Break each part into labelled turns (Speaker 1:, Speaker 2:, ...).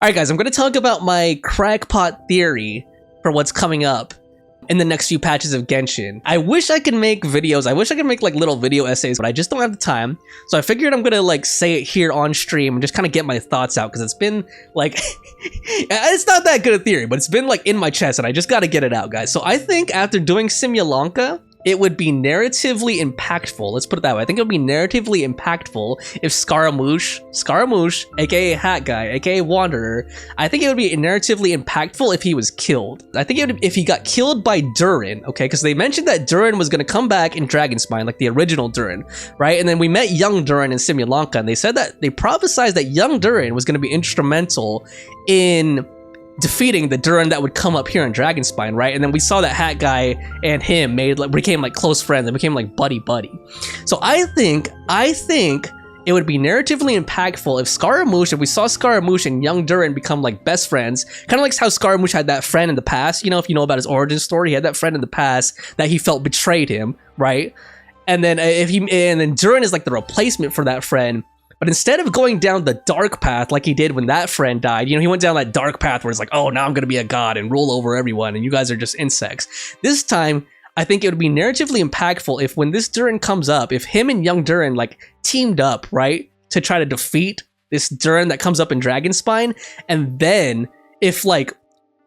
Speaker 1: Alright guys, I'm going to talk about my crackpot theory for what's coming up in the next few patches of Genshin. I wish I could make videos, I wish I could make like little video essays, but I just don't have the time. So I figured I'm gonna like say it here on stream and just kind of get my thoughts out, because it's been like, it's not that good a theory, but it's been like in my chest and I just gotta get it out, guys. So I think after doing Simulanka, it would be narratively impactful. Let's put it that way. I think it would be narratively impactful if Scaramouche, aka Hat Guy, aka Wanderer, I think it would be narratively impactful if he was killed. I think it would, if he got killed by Durin, okay? Because they mentioned that Durin was going to come back in Dragonspine, like the original Durin, right? And then we met young Durin in Simulanka, and they said that, they prophesized that young Durin was going to be instrumental in defeating the Durin that would come up here in Dragonspine, right? And then we saw that Hat Guy and him became like close friends. They became like buddy. So I think it would be narratively impactful if we saw Scaramouche and young Durin become like best friends, kind of like how Scaramouche had that friend in the past. You know, if you know about his origin story, he had that friend in the past that he felt betrayed him, right? And then then Durin is like the replacement for that friend. But instead of going down the dark path like he did when that friend died, you know, he went down that dark path where it's like, oh, now I'm gonna be a god and rule over everyone and you guys are just insects. This time, I think it would be narratively impactful if when this Durin comes up, if him and young Durin like teamed up, right, to try to defeat this Durin that comes up in Dragonspine, and then if like,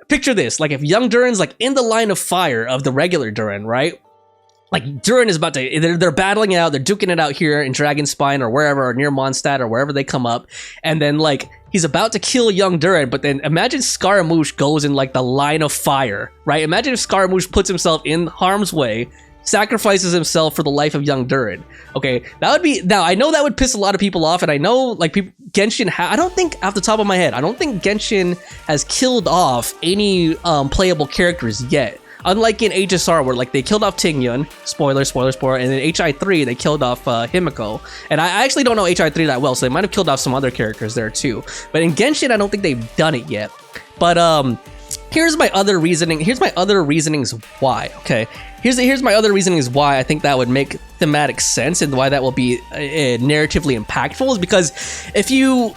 Speaker 1: picture this, like if young Durin's like in the line of fire of the regular Durin, right? Like Durin is about to, they're battling it out, they're duking it out here in Dragonspine or wherever, or near Mondstadt or wherever they come up, and then like he's about to kill young Durin, but then imagine Scaramouche goes in like the line of fire, right? Imagine if Scaramouche puts himself in harm's way, sacrifices himself for the life of young Durin. Okay, that would be, now I know that would piss a lot of people off, and I know like people, Genshin, I don't think, off the top of my head, I don't think Genshin has killed off any playable characters yet. Unlike in HSR, where like they killed off Tingyun, spoiler, and in HI3 they killed off Himiko. And I actually don't know HI3 that well, so they might have killed off some other characters there too. But in Genshin, I don't think they've done it yet. But here's my other reasoning. Here's my other reasonings why. Okay, here's my other reasonings why I think that would make thematic sense and why that will be narratively impactful, is because if you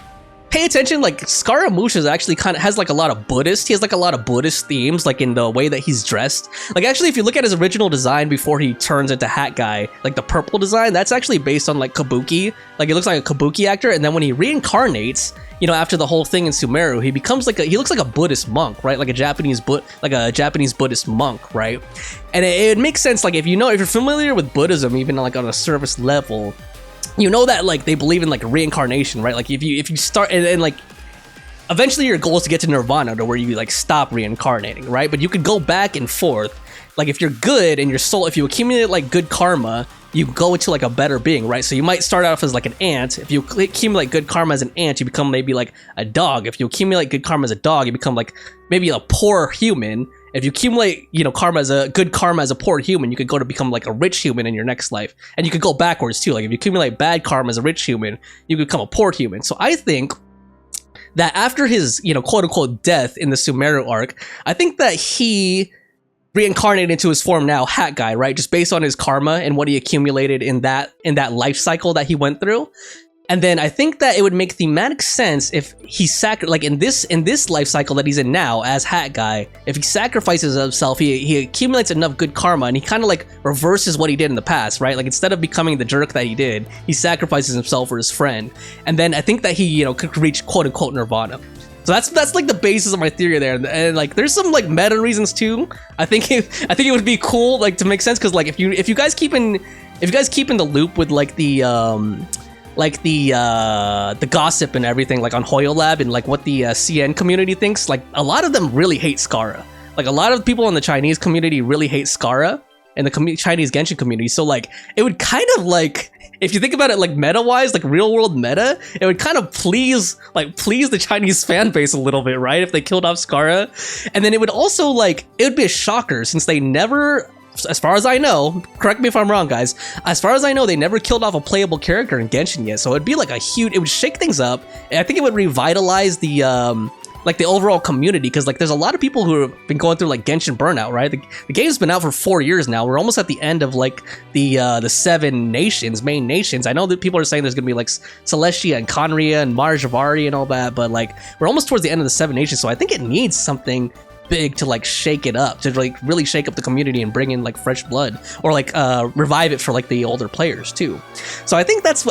Speaker 1: pay attention, like Scaramouche is actually kind of has like a lot of Buddhist. He has like a lot of Buddhist themes, like in the way that he's dressed. Like actually, if you look at his original design before he turns into Hat Guy, like the purple design, that's actually based on like Kabuki. Like it looks like a Kabuki actor. And then when he reincarnates, you know, after the whole thing in Sumeru, he becomes like he looks like a Buddhist monk, right? Like a Japanese Buddhist monk, right? And it makes sense. Like if you're familiar with Buddhism, even like on a surface level, you know that like they believe in like reincarnation, right? Like if you start and like eventually your goal is to get to nirvana, to where you like stop reincarnating, right? But you could go back and forth. Like if you're good and your soul, if you accumulate like good karma, you go into like a better being, right? So you might start off as like an ant. If you accumulate good karma as an ant, you become maybe like a dog. If you accumulate good karma as a dog, you become like maybe a poor human. If you accumulate, you know, good karma as a poor human, you could go to become like a rich human in your next life. And you could go backwards too. Like if you accumulate bad karma as a rich human, you could become a poor human. So I think that after his, you know, quote unquote death in the Sumeru arc, I think that he reincarnated into his form now, Hat Guy, right? Just based on his karma and what he accumulated in that life cycle that he went through. And then I think that it would make thematic sense if he like in this life cycle that he's in now as Hat Guy, if he sacrifices himself, he accumulates enough good karma and he kind of like reverses what he did in the past, right? Like instead of becoming the jerk that he did, he sacrifices himself for his friend. And then I think that he, you know, could reach quote unquote nirvana. So that's like the basis of my theory there, and like there's some like meta reasons too. I think it would be cool like to make sense, because like if you guys keep in the loop with like the gossip and everything, like on HoYoLab and like what the CN community thinks, like a lot of them really hate Scara. Like a lot of people in the Chinese community really hate Scara and the Chinese Genshin community. So like it would kind of like, if you think about it like meta wise, like real world meta, it would kind of please the Chinese fan base a little bit, right? If they killed off Scara. And then it would also like, it would be a shocker since they never, as far as I know, correct me if I'm wrong, guys, as far as I know, they never killed off a playable character in Genshin yet. So it'd be like it would shake things up. And I think it would revitalize the like the overall community, because like there's a lot of people who have been going through like Genshin burnout, right? The game's been out for 4 years now. We're almost at the end of like the 7 nations, main nations. I know that people are saying there's gonna be like Celestia and Conria and Marjavari and all that, but like we're almost towards the end of the 7 nations, so I think it needs something big to like shake it up, to like really shake up the community and bring in like fresh blood, or like revive it for like the older players too. So I think that's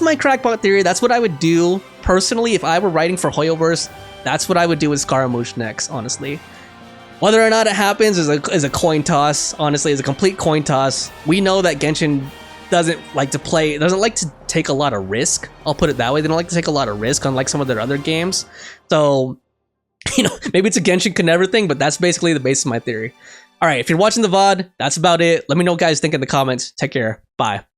Speaker 1: my crackpot theory. That's what I would do personally if I were writing for Hoyoverse. That's what I would do with Scaramouche next, honestly. Whether or not it happens is a coin toss. Honestly, it's a complete coin toss. We know that Genshin doesn't like to take a lot of risk. I'll put it that way. They don't like to take a lot of risk, unlike some of their other games. So, you know, maybe it's a Genshin can never thing, but that's basically the base of my theory. All right, if you're watching the VOD, that's about it. Let me know what you guys think in the comments. Take care. Bye.